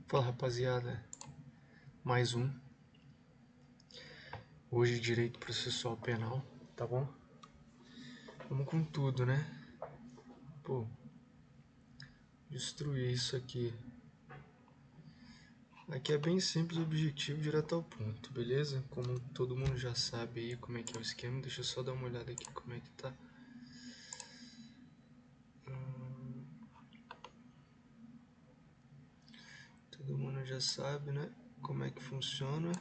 Fala, rapaziada, mais um. Hoje direito processual penal, tá bom? Vamos com tudo, né? Pô, destruir isso aqui. Aqui é bem simples, objetivo, direto ao ponto, beleza? Como todo mundo já sabe aí como é que é o esquema, deixa eu só dar uma olhada aqui como é que tá. Todo mundo já sabe, né? Como é que funciona.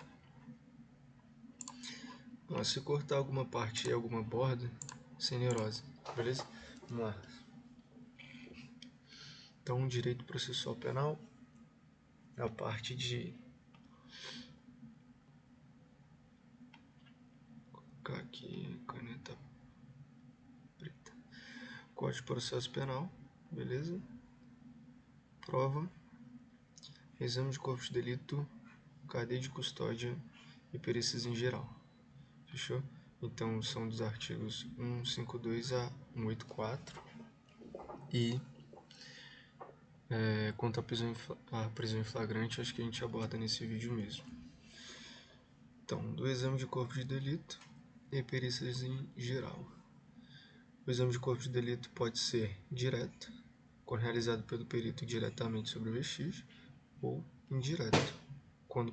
Se cortar alguma parte aí, alguma borda, sem neurose, beleza? Vamos lá. Então, direito processual penal é a parte de colocar aqui caneta preta. Código de processo penal, beleza? Prova, exame de corpo de delito, cadeia de custódia e perícias em geral. Fechou? Então são dos artigos 152 a 184 e quanto à prisão em flagrante, acho que a gente aborda nesse vídeo mesmo. Então, do exame de corpo de delito e perícias em geral. O exame de corpo de delito pode ser direto, quando realizado pelo perito diretamente sobre o vestígio, ou indireto, quando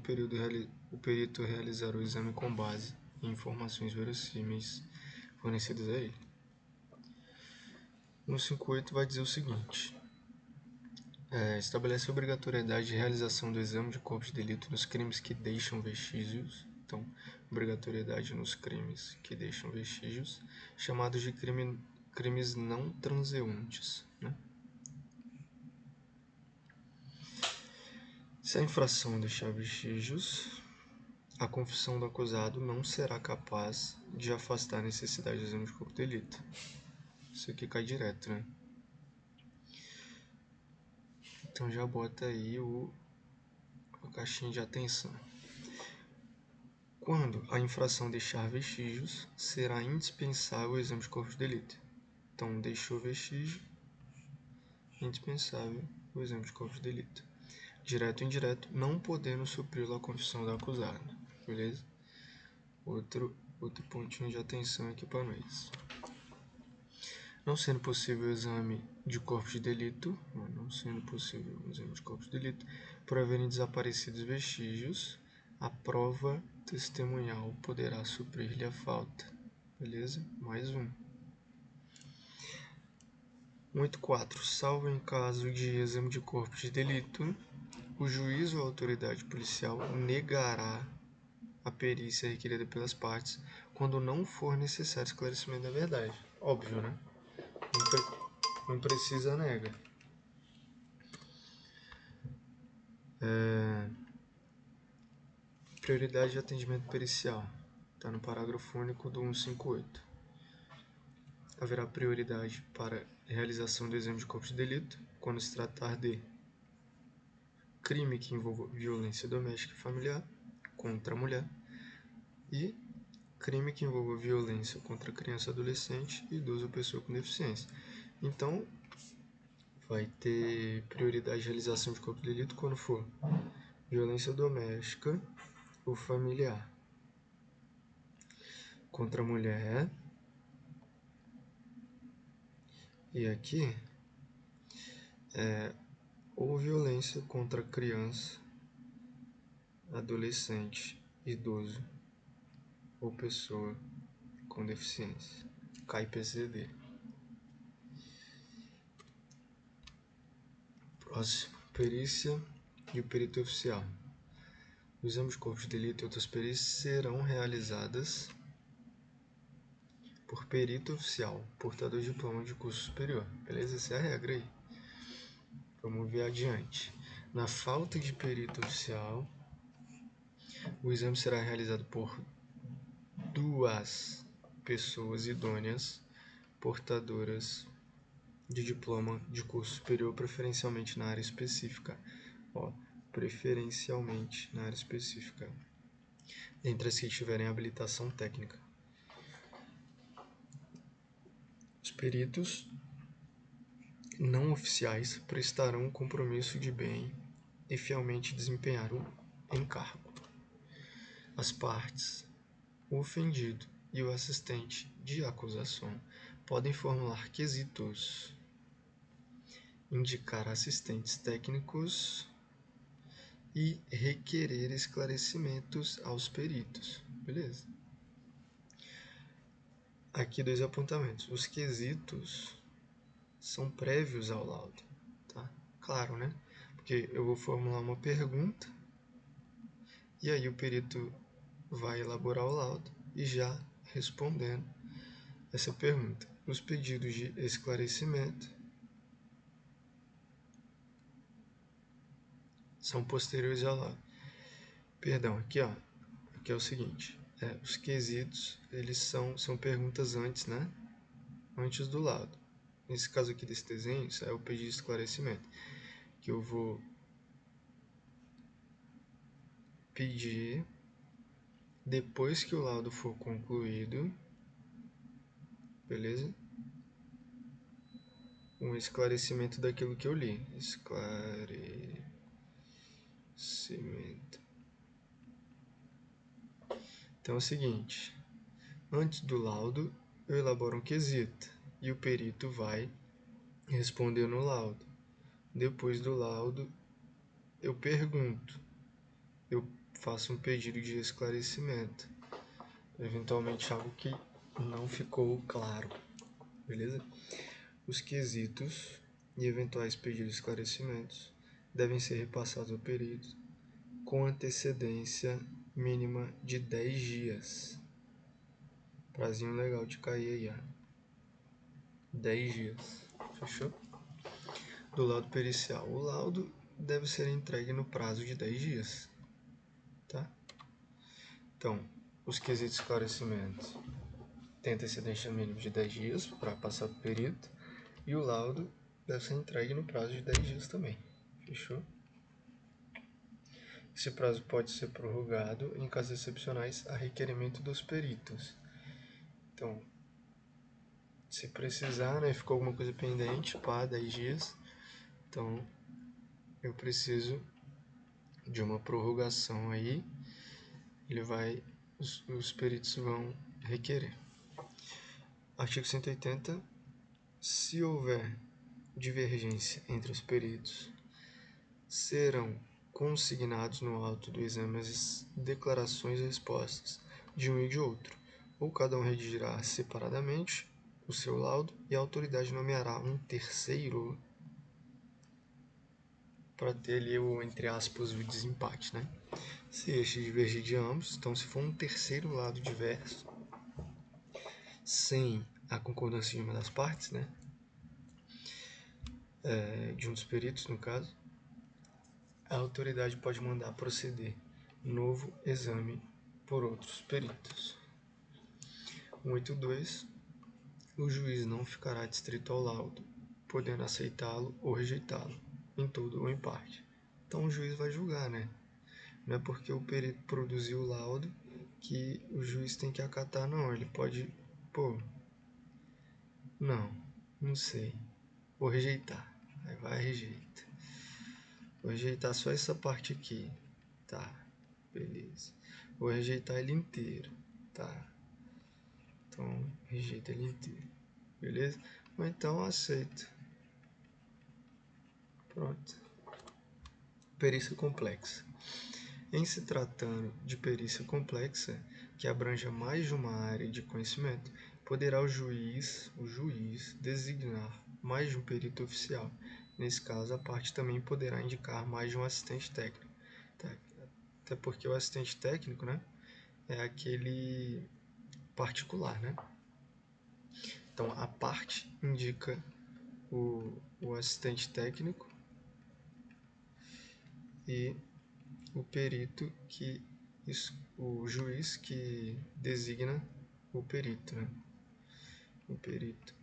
o perito realizar o exame com base em informações verossímeis fornecidas a ele. O 158 vai dizer o seguinte: estabelece a obrigatoriedade de realização do exame de corpo de delito nos crimes que deixam vestígios. Então, obrigatoriedade nos crimes que deixam vestígios, chamados de crimes não transeuntes, né? Se a infração deixar vestígios, a confissão do acusado não será capaz de afastar a necessidade do exame de corpo de delito. Isso aqui cai direto, né? Então já bota aí a caixinha de atenção. Quando a infração deixar vestígios, será indispensável o exame de corpo de delito. Então, deixou vestígio, indispensável o exame de corpo de delito. Direto ou indireto, não podendo supri-lo a confissão do acusado. Beleza? Outro pontinho de atenção aqui para nós. Não sendo possível o exame de corpo de delito, por haverem desaparecidos vestígios, a prova testemunhal poderá suprir-lhe a falta. Beleza? Mais um. 184. Salvo em caso de exame de corpo de delito, o juiz ou a autoridade policial negará a perícia requerida pelas partes quando não for necessário esclarecimento da verdade. Óbvio, né? Não precisa nega. Prioridade de atendimento pericial. Está no parágrafo único do 158. Haverá prioridade para realização do exame de corpo de delito quando se tratar de crime que envolva violência doméstica e familiar contra a mulher e crime que envolva violência contra criança, adolescente, idoso ou pessoa com deficiência. Então, vai ter prioridade de realização de corpo de delito quando for violência doméstica ou familiar contra a mulher. E aqui ou violência contra criança, adolescente, idoso ou pessoa com deficiência. CAI-PCD. Próximo, perícia e o perito oficial. O exame de corpo de delito e outras perícias serão realizadas por perito oficial, portador de diploma de curso superior. Beleza? Essa é a regra aí. Vamos ver adiante. Na falta de perito oficial, o exame será realizado por 2 pessoas idôneas, portadoras de diploma de curso superior, preferencialmente na área específica. Preferencialmente na área específica. Entre as que tiverem habilitação técnica. Os peritos não oficiais prestarão compromisso de bem e fielmente desempenhar o encargo. As partes, o ofendido e o assistente de acusação podem formular quesitos, indicar assistentes técnicos e requerer esclarecimentos aos peritos. Beleza? Aqui 2 apontamentos. Os quesitos são prévios ao laudo, tá? Claro, né? Porque eu vou formular uma pergunta e aí o perito vai elaborar o laudo e já respondendo essa pergunta. Os pedidos de esclarecimento são posteriores ao laudo. Perdão, aqui é o seguinte, os quesitos, eles são perguntas antes, né? Antes do laudo. Nesse caso aqui desse desenho, isso é o pedido de esclarecimento, que eu vou pedir depois que o laudo for concluído, beleza? Um esclarecimento daquilo que eu li. Esclarecimento. Então é o seguinte, antes do laudo, eu elaboro um quesito e o perito vai responder no laudo. Depois do laudo, eu pergunto, eu faço um pedido de esclarecimento, eventualmente algo que não ficou claro, beleza? Os quesitos e eventuais pedidos de esclarecimentos devem ser repassados ao perito com antecedência mínima de 10 dias. Prazinho legal de cair aí, 10 dias. Fechou? Do laudo pericial. O laudo deve ser entregue no prazo de 10 dias. Tá? Então, os quesitos de esclarecimento têm antecedência mínima de 10 dias para passar para o perito. E o laudo deve ser entregue no prazo de 10 dias também. Fechou? Esse prazo pode ser prorrogado em casos excepcionais a requerimento dos peritos. Então, se precisar, né, ficou alguma coisa pendente, 10 dias, então eu preciso de uma prorrogação aí, os peritos vão requerer. Artigo 180, se houver divergência entre os peritos, serão consignados no auto do exame as declarações e respostas de um e de outro, ou cada um redigirá separadamente o seu laudo e a autoridade nomeará um terceiro para ter ali o, entre aspas, o desempate, né? Se este divergir de ambos, então se for um terceiro lado diverso, sem a concordância de uma das partes, né? De um dos peritos, no caso, a autoridade pode mandar proceder novo exame por outros peritos. 182. O juiz não ficará adstrito ao laudo, podendo aceitá-lo ou rejeitá-lo, em todo ou em parte. Então o juiz vai julgar, né? Não é porque o perito produziu o laudo que o juiz tem que acatar, não. Ele pode, não sei, vou rejeitar. Aí vai, rejeita. Vou rejeitar só essa parte aqui, tá, beleza. Vou rejeitar ele inteiro, tá. Então, rejeita ele inteiro, beleza? Ou então, aceito. Pronto. Perícia complexa. Em se tratando de perícia complexa, que abranja mais de uma área de conhecimento, poderá o juiz designar mais de um perito oficial. Nesse caso, a parte também poderá indicar mais de um assistente técnico. Até porque o assistente técnico, né, é aquele particular, né? Então, a parte indica o assistente técnico e o perito o juiz que designa o perito, né? O perito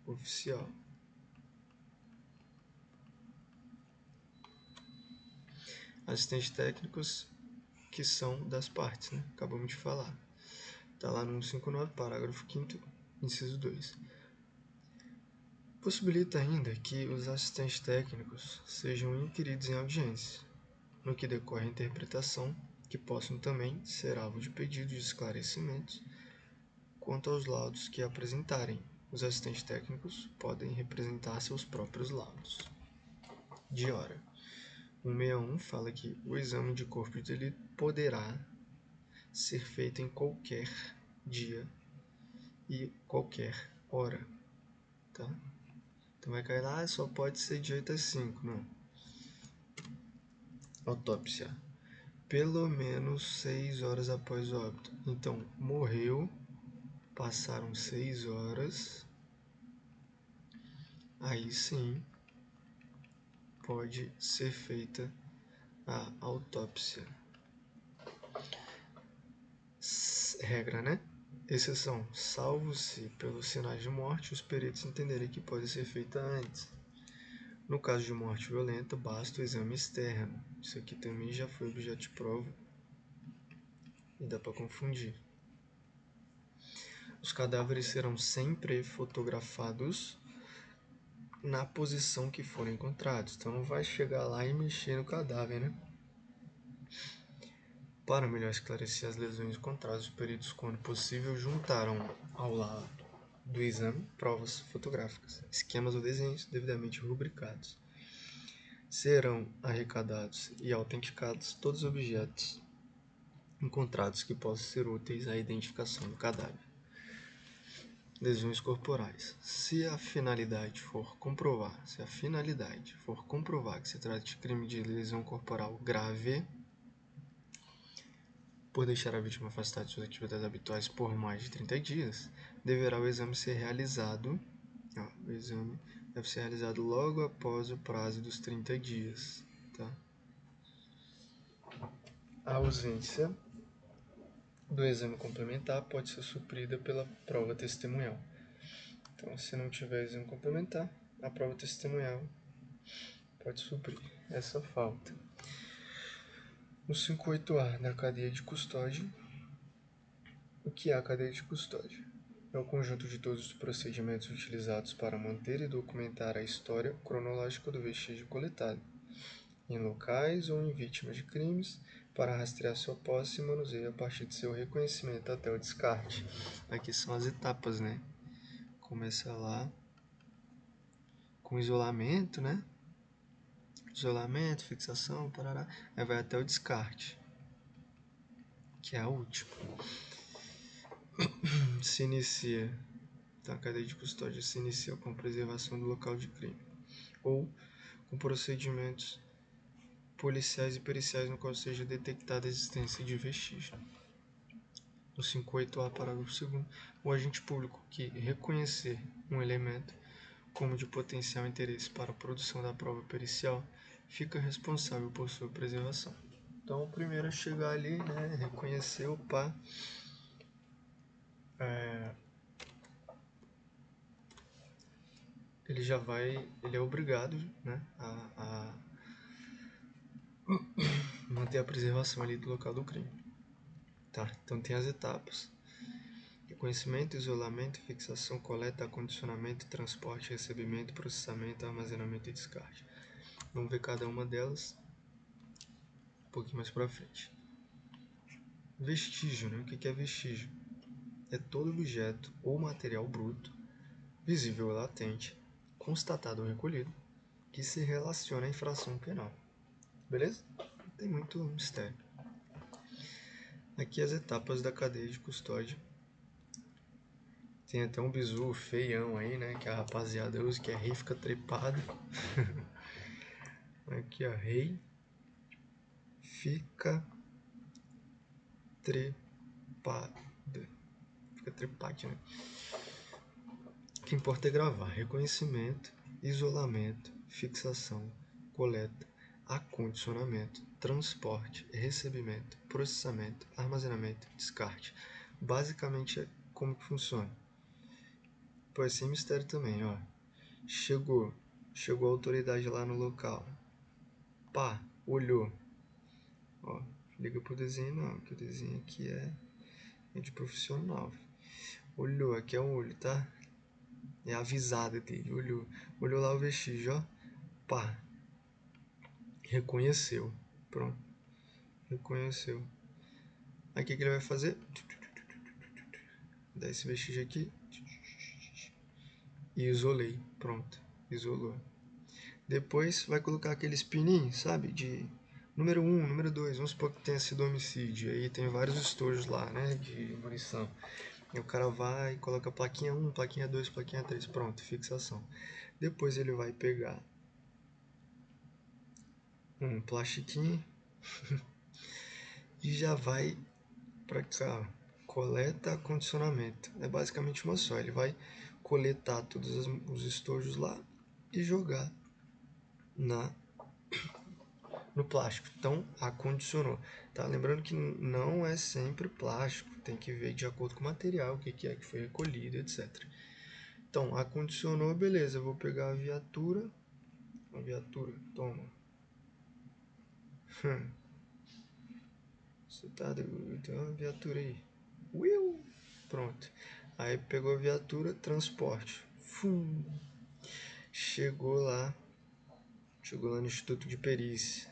oficial. Assistentes técnicos que são das partes, né? Acabamos de falar. Está lá no 159, parágrafo 5º, inciso 2. Possibilita ainda que os assistentes técnicos sejam inquiridos em audiência, no que decorre a interpretação, que possam também ser alvo de pedidos de esclarecimentos quanto aos laudos que apresentarem. Os assistentes técnicos podem representar seus próprios laudos. De hora. 161 fala que o exame de corpo de delito poderá ser feito em qualquer dia e qualquer hora, tá? Então vai cair lá, só pode ser de 8 às 5, não. Autópsia. Pelo menos 6 horas após o óbito. Então, morreu, passaram 6 horas, aí sim pode ser feita a autópsia. Regra, né? Exceção, salvo se, pelos sinais de morte, os peritos entenderem que pode ser feita antes. No caso de morte violenta, basta o exame externo. Isso aqui também já foi objeto de prova e dá para confundir. Os cadáveres serão sempre fotografados na posição que forem encontrados. Então não vai chegar lá e mexer no cadáver, né? Para melhor esclarecer as lesões encontradas, os peritos, quando possível, juntaram ao lado do exame provas fotográficas, esquemas ou desenhos devidamente rubricados. Serão arrecadados e autenticados todos os objetos encontrados que possam ser úteis à identificação do cadáver. Lesões corporais. Se a finalidade for comprovar que se trata de crime de lesão corporal grave, por deixar a vítima afastada de suas atividades habituais por mais de 30 dias, deverá o exame ser realizado. O exame deve ser realizado logo após o prazo dos 30 dias. Tá? A ausência do exame complementar pode ser suprida pela prova testemunhal. Então, se não tiver exame complementar, a prova testemunhal pode suprir essa falta. No 58A da cadeia de custódia, o que é a cadeia de custódia? É o conjunto de todos os procedimentos utilizados para manter e documentar a história cronológica do vestígio coletado, em locais ou em vítimas de crimes, para rastrear sua posse e manuseio a partir de seu reconhecimento até o descarte. Aqui são as etapas, né? Começa lá com isolamento, né? Isolamento, fixação, parará. Aí vai até o descarte, que é a última. Se inicia, então a cadeia de custódia se inicia com preservação do local de crime, ou com procedimentos policiais e periciais no qual seja detectada a existência de vestígio. No 58A, parágrafo 2º, o agente público que reconhecer um elemento como de potencial interesse para a produção da prova pericial fica responsável por sua preservação. Então, o primeiro a chegar ali, né, reconhecer o pá, ele é obrigado, né, a manter a preservação ali do local do crime. Tá, então tem as etapas: reconhecimento, isolamento, fixação, coleta, acondicionamento, transporte, recebimento, processamento, armazenamento e descarte. Vamos ver cada uma delas um pouquinho mais para frente. Vestígio, né? O que é vestígio? É todo objeto ou material bruto, visível ou latente, constatado ou recolhido, que se relaciona à infração penal. Beleza? Não tem muito mistério. Aqui as etapas da cadeia de custódia. Tem até um bizu feião aí, né? Que a rapaziada usa, que é rei fica trepado. Aqui, ó, rei fica trepado. Fica trepado, né? O que importa é gravar. Reconhecimento, isolamento, fixação, coleta, acondicionamento, transporte, recebimento, processamento, armazenamento, descarte. Basicamente é como que funciona. Pode ser mistério também, ó. Chegou a autoridade lá no local. Pá, olhou. Ó, liga pro desenho não, que o desenho aqui é de profissional. Olhou, aqui é um olho, tá? É a avisada dele. Olhou lá o vestígio, ó. Pá. Reconheceu. Pronto. Reconheceu. Aí o que ele vai fazer? Dá esse vestígio aqui. E isolei. Pronto. Isolou. Depois vai colocar aqueles pininhos, sabe? De número 1, número 2. Vamos supor que tenha sido homicídio. Aí tem vários estojos lá, né? De munição. E o cara vai e coloca plaquinha 1, plaquinha 2, plaquinha 3. Pronto, fixação. Depois ele vai pegar um plastiquinho e já vai para cá. Coleta, condicionamento. É basicamente uma só. Ele vai coletar todos os estojos lá e jogar no plástico. Então, acondicionou. Tá? Lembrando que não é sempre plástico. Tem que ver de acordo com o material, o que é que foi recolhido, etc. Então, acondicionou, beleza. Eu vou pegar a viatura. A viatura, toma. Você tá doido? Tem uma viatura aí. Will! Pronto. Aí pegou a viatura, transporte. Fum. Chegou lá no Instituto de Perícia.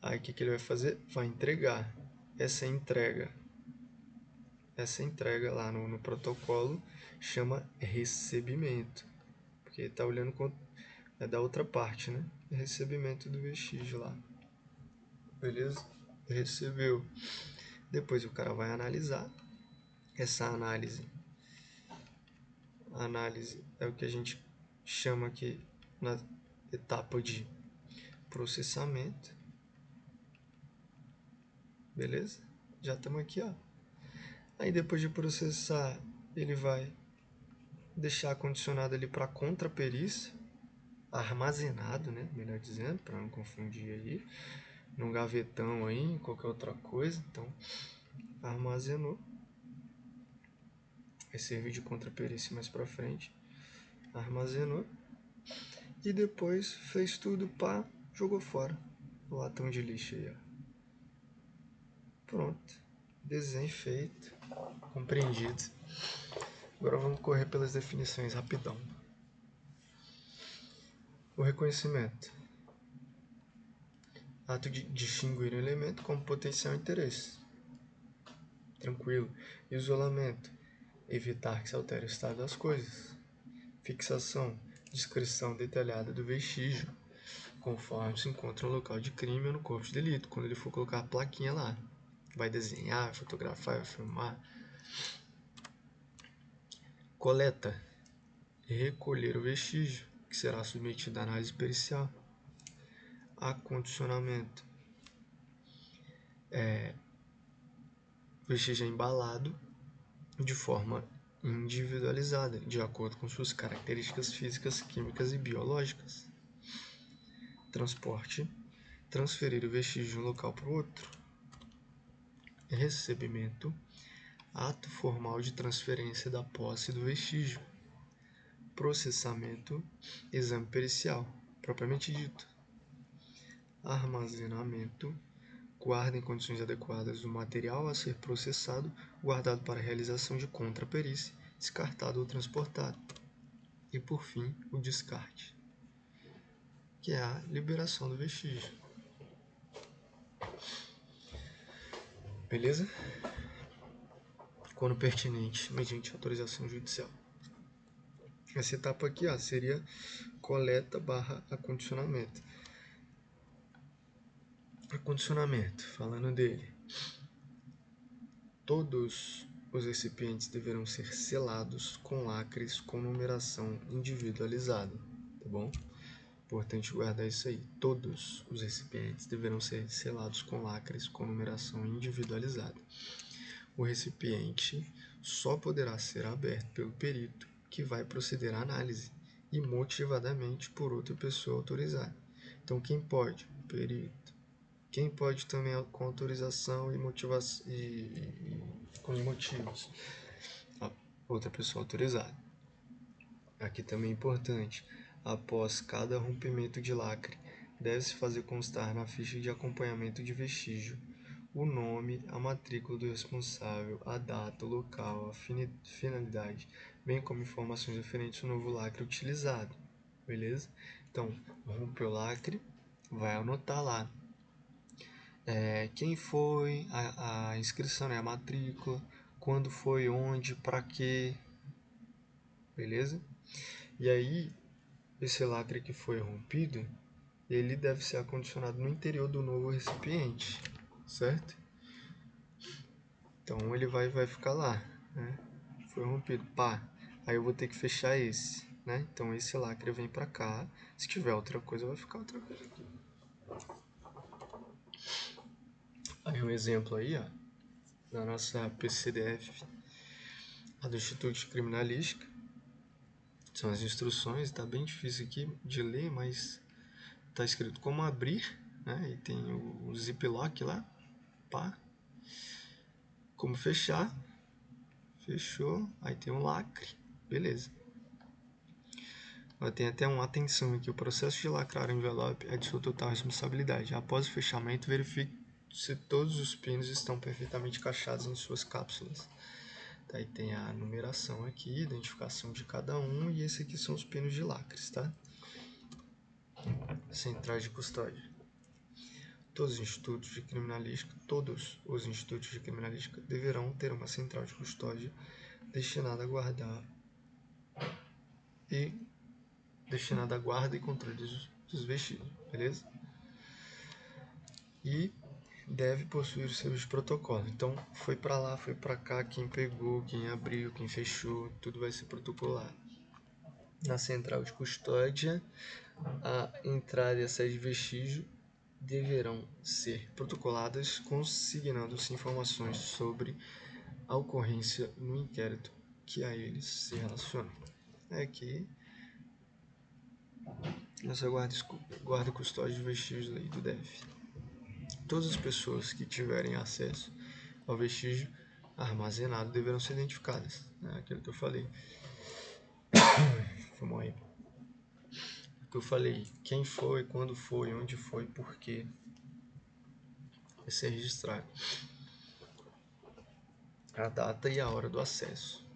Aí o que ele vai fazer? Vai entregar. Essa entrega lá no protocolo chama recebimento. Porque está olhando é da outra parte, né? Recebimento do vestígio lá. Beleza? Recebeu. Depois o cara vai analisar. Essa análise é o que a gente chama aqui na etapa de processamento. Beleza? Já estamos aqui, ó. Aí depois de processar, ele vai deixar condicionado ali para contraperícia, armazenado, né? Melhor dizendo, para não confundir aí, num gavetão aí, qualquer outra coisa. Então, armazenou. Vai servir de contraperícia mais para frente. Armazenou. E depois fez tudo, pá, jogou fora. O latão de lixo aí, ó. Pronto. Desenho feito. Compreendido. Agora vamos correr pelas definições rapidão. O reconhecimento. Ato de distinguir um elemento com potencial interesse. Tranquilo. Isolamento. Evitar que se altere o estado das coisas. Fixação. Descrição detalhada do vestígio, conforme se encontra no local de crime ou no corpo de delito. Quando ele for colocar a plaquinha lá. Vai desenhar, vai fotografar, vai filmar. Coleta. Recolher o vestígio, que será submetido à análise pericial. Acondicionamento. O vestígio é embalado de forma individualizada, de acordo com suas características físicas, químicas e biológicas. Transporte. Transferir o vestígio de um local para o outro. Recebimento. Ato formal de transferência da posse do vestígio. Processamento. Exame pericial, propriamente dito. Armazenamento. Guarda em condições adequadas o material a ser processado, guardado para realização de contraperícia, descartado ou transportado. E, por fim, o descarte, que é a liberação do vestígio. Beleza? Quando pertinente, mediante autorização judicial. Essa etapa aqui, ó, seria coleta / acondicionamento. Acondicionamento, falando dele. Todos os recipientes deverão ser selados com lacres com numeração individualizada, tá bom? Importante guardar isso aí. Todos os recipientes deverão ser selados com lacres com numeração individualizada. O recipiente só poderá ser aberto pelo perito que vai proceder à análise e motivadamente por outra pessoa autorizada. Então, quem pode? O perito. Quem pode também com autorização e motivação com os motivos? A outra pessoa autorizada. Aqui também é importante. Após cada rompimento de lacre, deve-se fazer constar na ficha de acompanhamento de vestígio o nome, a matrícula do responsável, a data, o local, a finalidade, bem como informações referentes ao novo lacre utilizado, beleza? Então, rompeu o lacre, vai anotar lá quem foi, a inscrição, né, a matrícula, quando foi, onde, para quê, beleza? E aí, esse lacre que foi rompido, ele deve ser acondicionado no interior do novo recipiente, certo? Então ele vai ficar lá, né? Foi rompido, pá. Aí eu vou ter que fechar esse, né? Então esse lacre vem para cá. Se tiver outra coisa, vai ficar outra coisa aqui. Aí um exemplo aí, ó, da nossa PCDF, a do Instituto de Criminalística. São as instruções, tá bem difícil aqui de ler, mas tá escrito como abrir, né? E tem o ziplock lá, pá. Como fechar, fechou, aí tem um lacre, beleza. Tem até uma atenção aqui, o processo de lacrar o envelope é de sua total responsabilidade. Após o fechamento, verifique se todos os pinos estão perfeitamente encaixados em suas cápsulas. Aí tem a numeração aqui, identificação de cada um, e esse aqui são os pinos de lacres, tá? Centrais de custódia. Todos os institutos de criminalística deverão ter uma central de custódia destinada a guarda e controle dos vestígios, beleza? E deve possuir os seus protocolos. Então, foi para lá, foi para cá, quem pegou, quem abriu, quem fechou, tudo vai ser protocolado. Na central de custódia, a entrada e a saída de vestígio deverão ser protocoladas, consignando-se informações sobre a ocorrência no inquérito que a eles se relaciona. É aqui essa guarda e custódia de vestígios aí do DF. Todas as pessoas que tiverem acesso ao vestígio armazenado deverão ser identificadas, né? Aquilo que eu falei. Vamos aí. O que eu falei, quem foi, quando foi, onde foi, por quê, vai ser registrado. A data e a hora do acesso.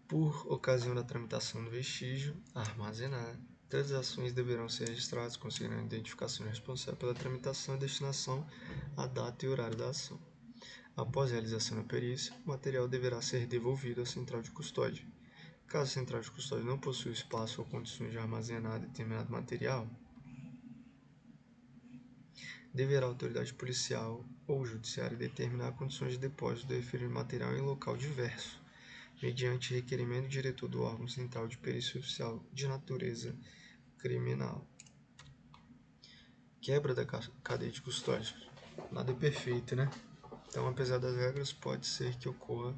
Por ocasião da tramitação do vestígio armazenado, todas as ações deverão ser registradas, considerando a identificação responsável pela tramitação e destinação, a data e horário da ação. Após a realização da perícia, o material deverá ser devolvido à central de custódia. Caso a central de custódia não possua espaço ou condições de armazenar determinado material, deverá a autoridade policial ou judiciária determinar condições de depósito do referido material em local diverso, mediante requerimento do diretor do órgão central de perícia oficial de natureza criminal. Quebra da cadeia de custódia. Nada é perfeito, né? Então, apesar das regras, pode ser que ocorra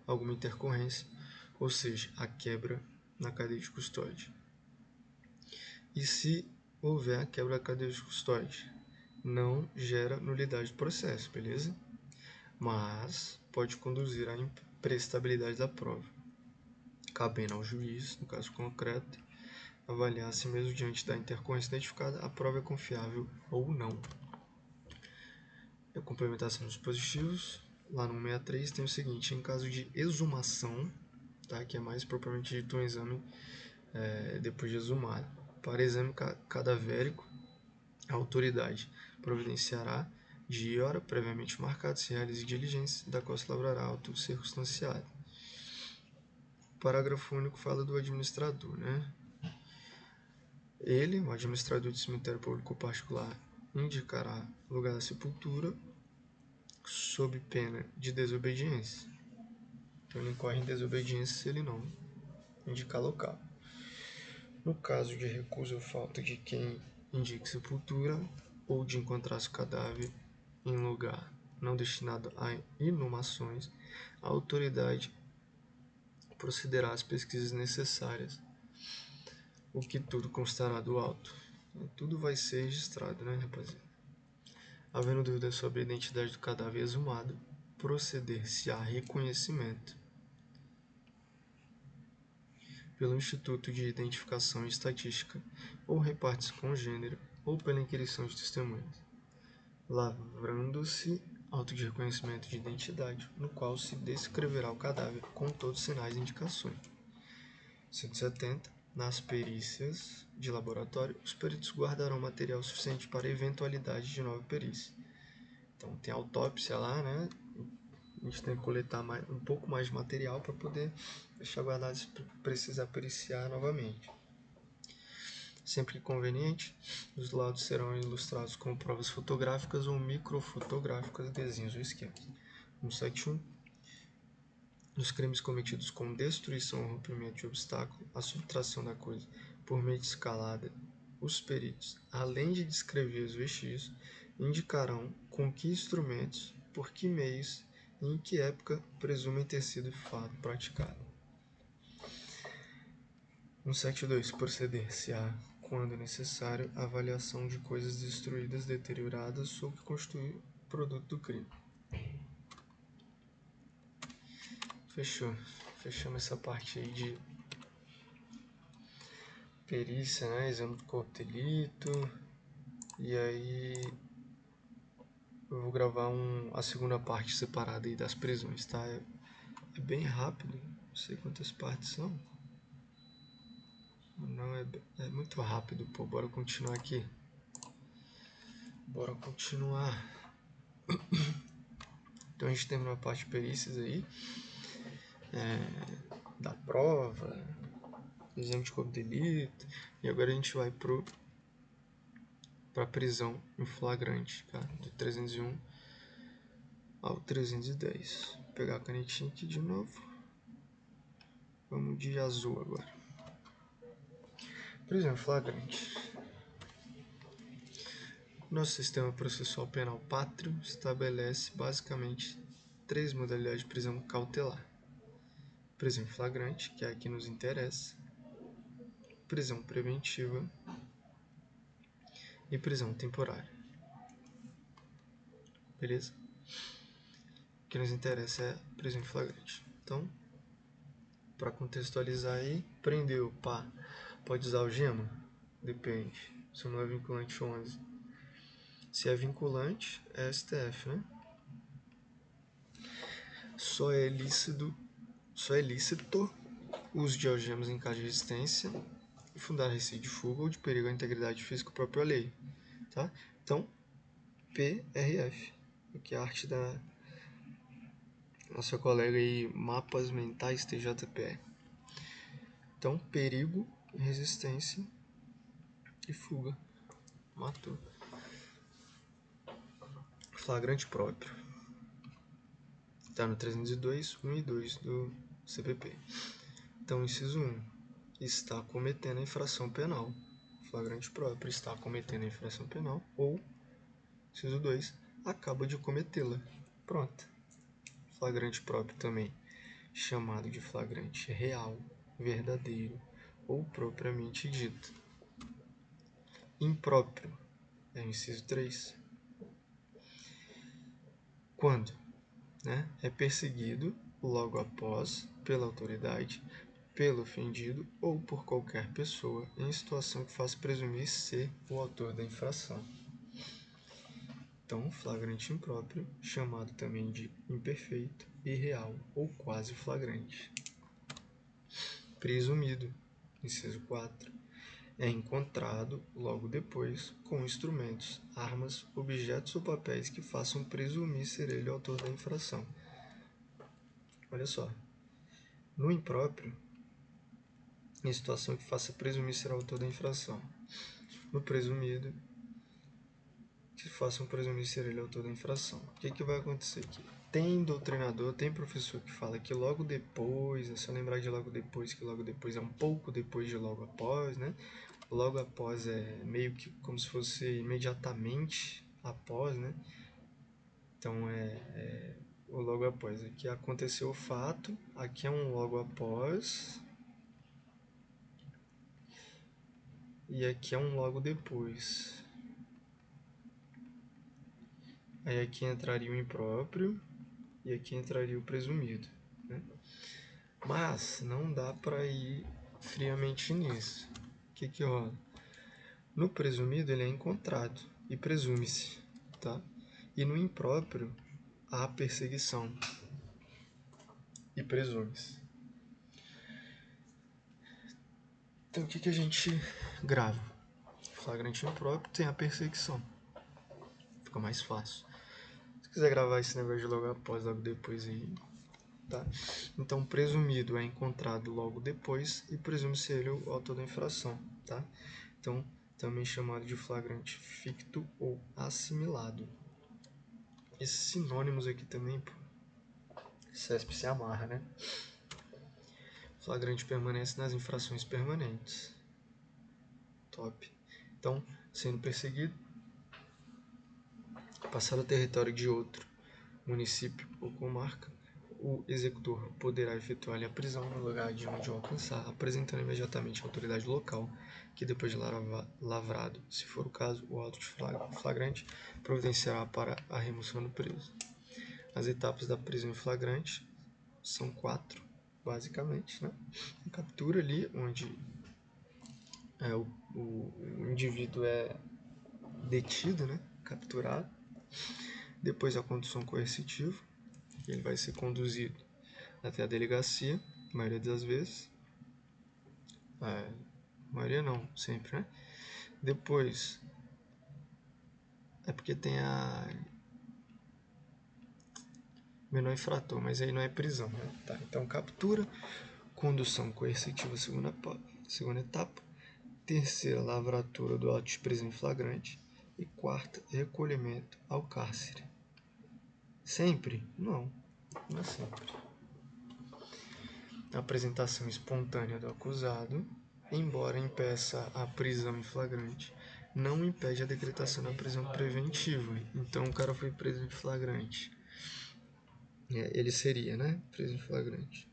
alguma intercorrência, ou seja, a quebra na cadeia de custódia. E se houver a quebra da cadeia de custódia, não gera nulidade do processo, beleza? Mas pode conduzir à imprestabilidade da prova, cabendo ao juiz, no caso concreto, avaliar se mesmo diante da intercorrência identificada a prova é confiável ou não. A complementação dos dispositivos, lá no 163 tem o seguinte: em caso de exumação, tá, que é mais propriamente dito um exame depois de exumado, para exame cadavérico, a autoridade providenciará dia e hora previamente marcado, se realize diligência, da qual se lavrará auto circunstanciado. O parágrafo único fala do administrador, né? Ele, o administrador de cemitério público particular, indicará lugar da sepultura sob pena de desobediência. Então ele incorre em desobediência se ele não indicar local. No caso de recusa ou falta de quem indique sepultura ou de encontrar-se o cadáver em lugar não destinado a inumações, a autoridade procederá às pesquisas necessárias, o que tudo constará do auto. Então, tudo vai ser registrado, né, rapaziada? Havendo dúvida sobre a identidade do cadáver exumado, proceder-se a reconhecimento pelo Instituto de Identificação e Estatística ou repartes com gênero ou pela inquirição de testemunhas. lavrando-se auto de reconhecimento de identidade, no qual se descreverá o cadáver com todos os sinais e indicações. 170. Nas perícias de laboratório, os peritos guardarão material suficiente para eventualidade de nova perícia. Então, tem autópsia lá, né? A gente tem que coletar um pouco mais de material para poder deixar guardado se precisar periciar novamente. Sempre que conveniente, os laudos serão ilustrados com provas fotográficas ou microfotográficas, desenhos ou esquemas. 171. Nos crimes cometidos com destruição ou rompimento de obstáculo, a subtração da coisa por meio de escalada, os peritos, além de descrever os vestígios, indicarão com que instrumentos, por que meios e em que época presumem ter sido de fato praticado. 172. Proceder-se-á, quando necessário, a avaliação de coisas destruídas, deterioradas ou que constituem produto do crime. Fechou. Fechamos essa parte aí de perícia, né? Exame do corpo de delito. E aí eu vou gravar a segunda parte separada aí das prisões, tá? É bem rápido. Não sei quantas partes são. Não, é muito rápido, pô. Bora continuar aqui. Bora continuar. Então a gente terminou a parte de perícias aí. Da prova, exame de corpo de delito, e agora a gente vai para prisão em flagrante, tá? Do 301 ao 310. Vou pegar a canetinha aqui de novo. Vamos de azul agora. Prisão em flagrante. Nosso sistema processual penal pátrio estabelece basicamente 3 modalidades de prisão cautelar: prisão em flagrante, que é a que nos interessa, prisão preventiva e prisão temporária. Beleza? O que nos interessa é prisão em flagrante. Então, para contextualizar aí, prendeu, pá, pode usar algema? Depende. Se não é vinculante 11. Se é vinculante, é STF, né? Só é lícito o uso de algemas em caso de resistência e fundar receio de fuga ou de perigo à integridade física própria lei, tá? Então, PRF, que é a arte da nossa colega aí, Mapas Mentais TJPE. Então, perigo, resistência e fuga. Matou. Flagrante próprio. Está no 302, 1 e 2 do CPP. Então, inciso 1. Está cometendo a infração penal. Flagrante próprio. Está cometendo a infração penal. Ou, inciso 2. Acaba de cometê-la. Pronto. Flagrante próprio também. Chamado de flagrante real, verdadeiro ou propriamente dito. Impróprio. É o inciso 3. Quando, né, é perseguido logo após pela autoridade, pelo ofendido ou por qualquer pessoa em situação que faça presumir ser o autor da infração. Então, flagrante impróprio, chamado também de imperfeito, irreal ou quase flagrante. Presumido, inciso 4. É encontrado logo depois com instrumentos, armas, objetos ou papéis que façam presumir ser ele o autor da infração. Olha só. No impróprio, em situação que faça presumir ser o autor da infração. No presumido, que façam presumir ser ele o autor da infração. O que vai acontecer aqui? Tem doutrinador, tem professor que fala que logo depois, é só lembrar de logo depois, que logo depois é um pouco depois de logo após, né? Logo após é meio que como se fosse imediatamente após, né? Então o logo após. Aqui aconteceu o fato, aqui é um logo após e aqui é um logo depois. Aí aqui entraria o impróprio e aqui entraria o presumido, né? Mas não dá para ir friamente nisso. O que rola? No presumido ele é encontrado e presume-se, tá? E no impróprio, há perseguição e presume-se. Então, o que a gente grava? Flagrante impróprio tem a perseguição. Fica mais fácil. Se quiser gravar esse negócio de logo após, logo depois aí, tá? Então, presumido é encontrado logo depois e presume-se ele o autor da infração, tá? Então, também chamado de flagrante ficto ou assimilado. Esses sinônimos aqui também, pô, CESP se amarra, né? Flagrante permanece nas infrações permanentes. Top. Então, sendo perseguido, passar ao território de outro município ou comarca, o executor poderá efetuar-lhe a prisão no lugar de onde o alcançar, apresentando imediatamente a autoridade local, que depois de lavrado, se for o caso, o auto de flagrante providenciará para a remoção do preso. As etapas da prisão em flagrante são 4, basicamente, né? A captura ali, onde o indivíduo é detido, né? Capturado. Depois a condução coercitiva, ele vai ser conduzido até a delegacia, a maioria das vezes. A maioria não, sempre, né? Depois, é porque tem a menor infrator, mas aí não é prisão, né? Tá, então captura, condução coercitiva, segunda etapa. Terceira, lavratura do auto de prisão em flagrante. E quarta, recolhimento ao cárcere. Sempre? Não, não é sempre. A apresentação espontânea do acusado, embora impeça a prisão em flagrante, não impede a decretação da prisão preventiva. Então o cara foi preso em flagrante. Ele seria, né? Preso em flagrante.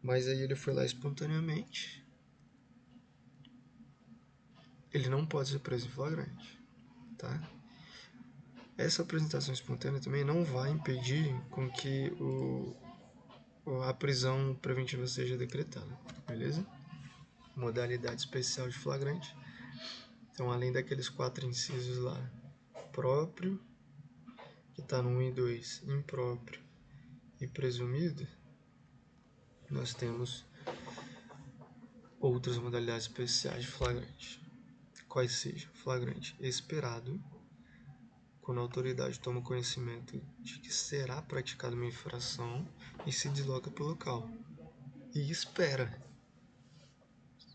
Mas aí ele foi lá espontaneamente. Ele não pode ser preso em flagrante, tá? Essa apresentação espontânea também não vai impedir com que a prisão preventiva seja decretada, beleza? Modalidade especial de flagrante. Então, além daqueles 4 incisos lá, próprio, que está no 1 e 2, impróprio e presumido, nós temos outras modalidades especiais de flagrante. Quais sejam? Flagrante esperado, quando a autoridade toma conhecimento de que será praticada uma infração e se desloca para o local. E espera,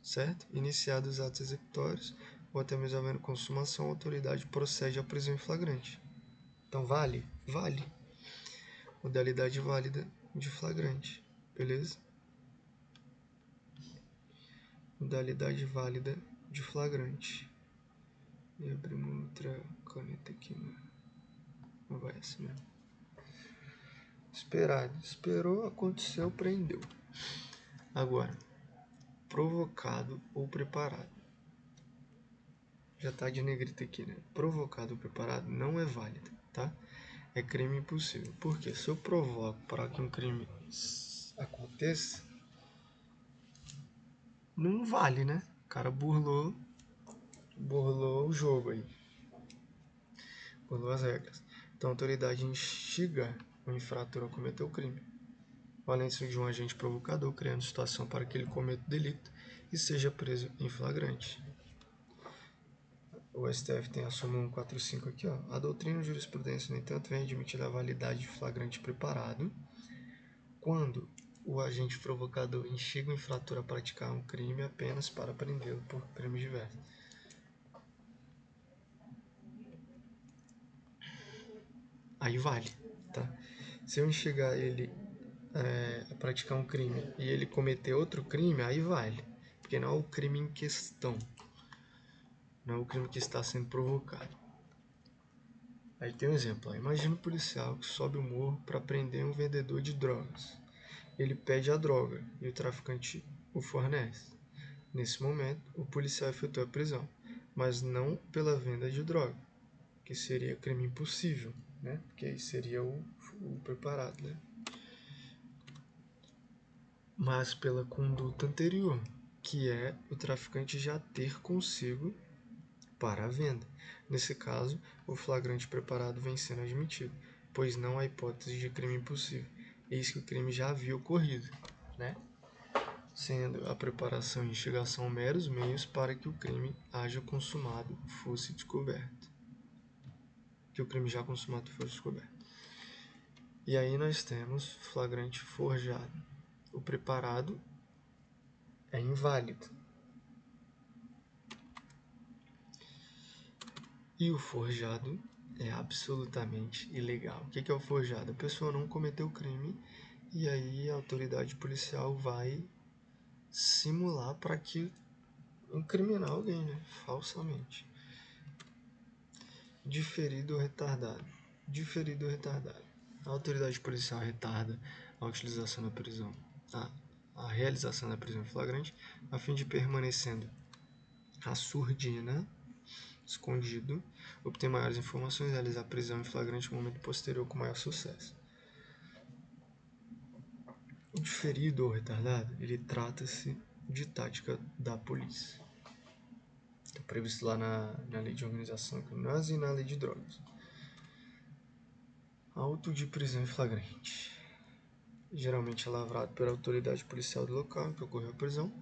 certo? Iniciados os atos executórios, ou até mesmo havendo consumação, a autoridade procede à prisão em flagrante. Então, vale? Vale. Modalidade válida de flagrante, beleza? Modalidade válida de flagrante. E abrir uma outra caneta aqui, não vai assim mesmo. Esperado. Esperou, aconteceu, prendeu. Agora, provocado ou preparado. Já tá de negrita aqui, né? Provocado ou preparado não é válido, tá? É crime impossível. Porque se eu provoco para que um crime aconteça, não vale, né? O cara burlou o jogo aí. Burlou as regras. Então a autoridade instiga o infrator a cometer o crime, valendo-se de um agente provocador, criando situação para que ele cometa o delito e seja preso em flagrante. O STF tem a súmula 145 aqui, ó. A doutrina e jurisprudência, no entanto, vem admitir a validade de flagrante preparado quando o agente provocador instiga o infrator a praticar um crime apenas para prendê-lo por crimes diversos. Aí vale, tá? Se eu instigar ele a praticar um crime e ele cometer outro crime, aí vale. Porque não é o crime em questão. Não é o crime que está sendo provocado. Aí tem um exemplo. Ó. Imagina um policial que sobe o morro para prender um vendedor de drogas. Ele pede a droga e o traficante o fornece. Nesse momento, o policial efetua a prisão, mas não pela venda de droga, que seria crime impossível, né? Porque aí seria o preparado, né? Mas pela conduta anterior, que é o traficante já ter consigo para a venda. Nesse caso, o flagrante preparado vem sendo admitido, pois não há hipótese de crime impossível, eis que o crime já havia ocorrido, né? Sendo a preparação e instigação meros meios para que o crime haja consumado fosse descoberto. Que o crime já consumado fosse descoberto. E aí nós temos flagrante forjado. O preparado é inválido. E o forjado é absolutamente ilegal. O que é o forjado? A pessoa não cometeu o crime e aí a autoridade policial vai simular para que incriminar alguém, né? Falsamente. Diferido ou retardado. Diferido ou retardado. A autoridade policial retarda a utilização da prisão, a realização da prisão flagrante, a fim de permanecendo a surdina, escondido, obter maiores informações e realizar a prisão em flagrante no momento posterior com maior sucesso. O diferido ou retardado, ele trata-se de tática da polícia. Está previsto lá na Lei de Organização Criminosa e na Lei de Drogas. Auto de prisão em flagrante. Geralmente é lavrado pela autoridade policial do local em que ocorreu a prisão,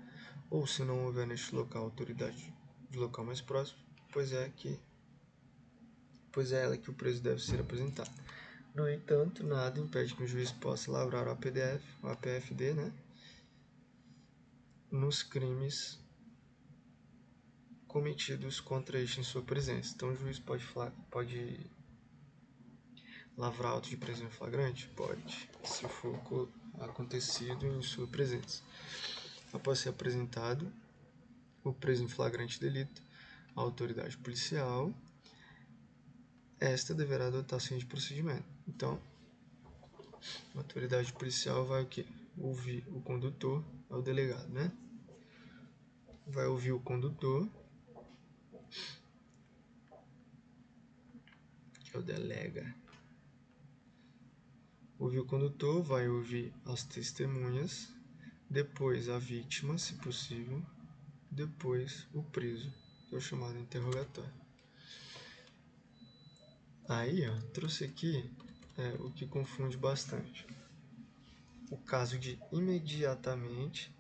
ou se não houver neste local autoridade do local mais próximo, pois é ela que o preso deve ser apresentado. No entanto, nada impede que o juiz possa lavrar o APDF, o APFD, né, nos crimes cometidos contra este em sua presença. Então, o juiz pode lavrar auto de prisão em flagrante? Pode, se for acontecido em sua presença. Após ser apresentado o preso em flagrante delito à autoridade policial, esta deverá adotar o seguinte procedimento. Então, a autoridade policial vai o quê? Ouvir o condutor, é o delegado, né? Vai ouvir o condutor, que é o delega. Ouvir o condutor, vai ouvir as testemunhas, depois a vítima, se possível, depois o preso, que é o chamado interrogatório. Aí, ó, trouxe aqui o que confunde bastante. O caso de imediatamente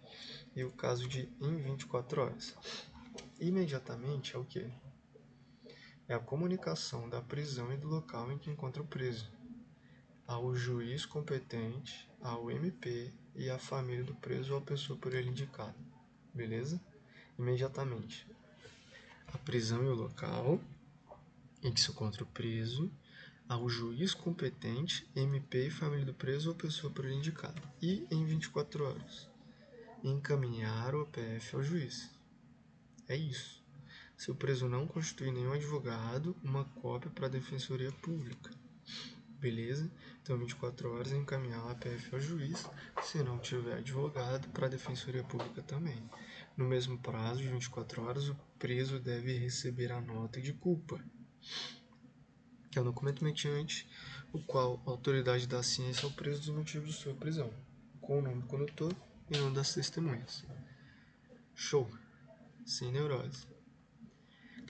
e o caso de em 24 horas. Imediatamente é o quê? É a comunicação da prisão e do local em que encontra o preso ao juiz competente, ao MP e à família do preso ou à pessoa por ele indicada. Beleza? Imediatamente. A prisão e o local em que se encontra o preso, ao juiz competente, MP e família do preso ou pessoa por ele indicada. E em 24 horas. Encaminhar o APF ao juiz. É isso. Se o preso não constituir nenhum advogado, uma cópia para a Defensoria Pública. Beleza? Então, 24 horas encaminhar o APF ao juiz. Se não tiver advogado, para a Defensoria Pública também. No mesmo prazo de 24 horas, o preso deve receber a nota de culpa, que é o documento mediante o qual a autoridade dá ciência ao preso dos motivos de sua prisão, com o nome do condutor e o nome das testemunhas. Show! Sem neurose.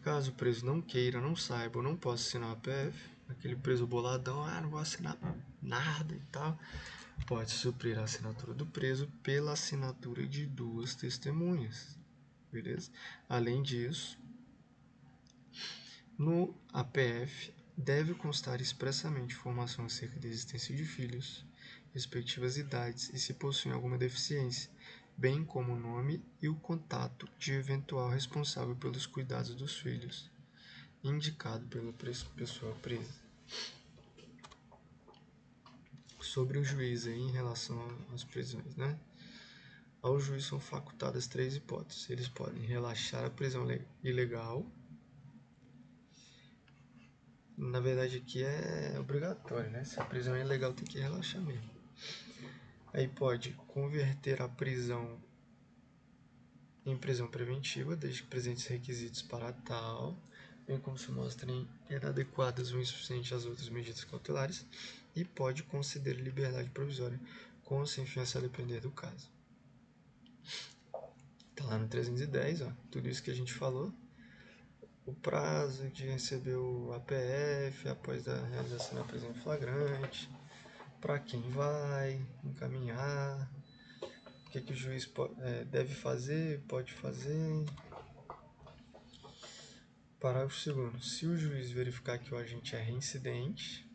Caso o preso não queira, não saiba ou não possa assinar o APF, aquele preso boladão, não vou assinar nada e tal, pode suprir a assinatura do preso pela assinatura de 2 testemunhas. Beleza? Além disso, no APF deve constar expressamente informação acerca da existência de filhos, respectivas idades e se possuem alguma deficiência, bem como o nome e o contato de eventual responsável pelos cuidados dos filhos, indicado pela pessoa presa. Sobre o juiz aí em relação às prisões, né? Ao juiz são facultadas 3 hipóteses. Eles podem relaxar a prisão ilegal. Na verdade aqui é obrigatório, né? Se a prisão é ilegal tem que relaxar mesmo. Aí pode converter a prisão em prisão preventiva, desde que presentes requisitos para tal, bem como se mostrem inadequadas ou insuficientes às outras medidas cautelares, e pode conceder liberdade provisória, com ou sem fiança a depender do caso. Tá lá no 310, ó, tudo isso que a gente falou. o prazo de receber o APF após a realização da prisão em flagrante, para quem vai encaminhar, o que o juiz deve fazer, pode fazer. Parágrafo 2º. Se o juiz verificar que o agente é reincidente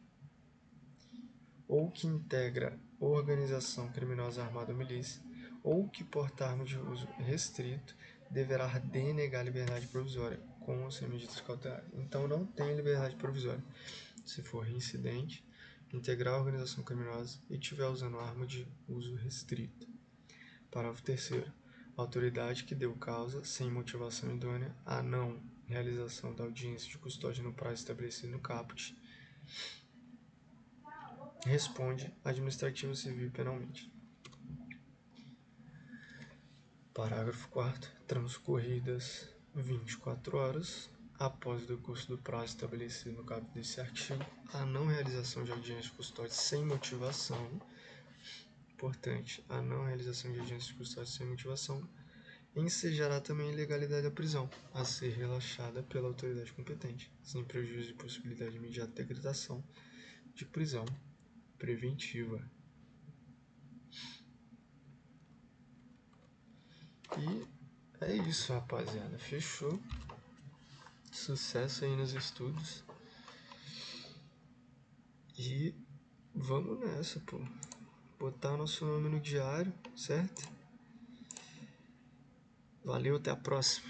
ou que integra organização criminosa armada ou milícia, ou que porta arma de uso restrito, deverá denegar a liberdade provisória com ou sem medidas cautelares. Então não tem liberdade provisória se for reincidente, integrar a organização criminosa e estiver usando arma de uso restrito. Parágrafo 3º. A autoridade que deu causa, sem motivação idônea, à não realização da audiência de custódia no prazo estabelecido no caput, responde administrativo, civil e penalmente. Parágrafo 4º. Transcorridas 24 horas após o decurso do prazo estabelecido no caput desse artigo, a não realização de audiência de custódia sem motivação, importante, a não realização de audiência de custódia sem motivação, ensejará também a ilegalidade da prisão, a ser relaxada pela autoridade competente, sem prejuízo de possibilidade de imediata decretação de prisão preventiva. E é isso, rapaziada. Fechou. Sucesso aí nos estudos. E vamos nessa, pô. Botar nosso nome no diário, certo? Valeu, até a próxima.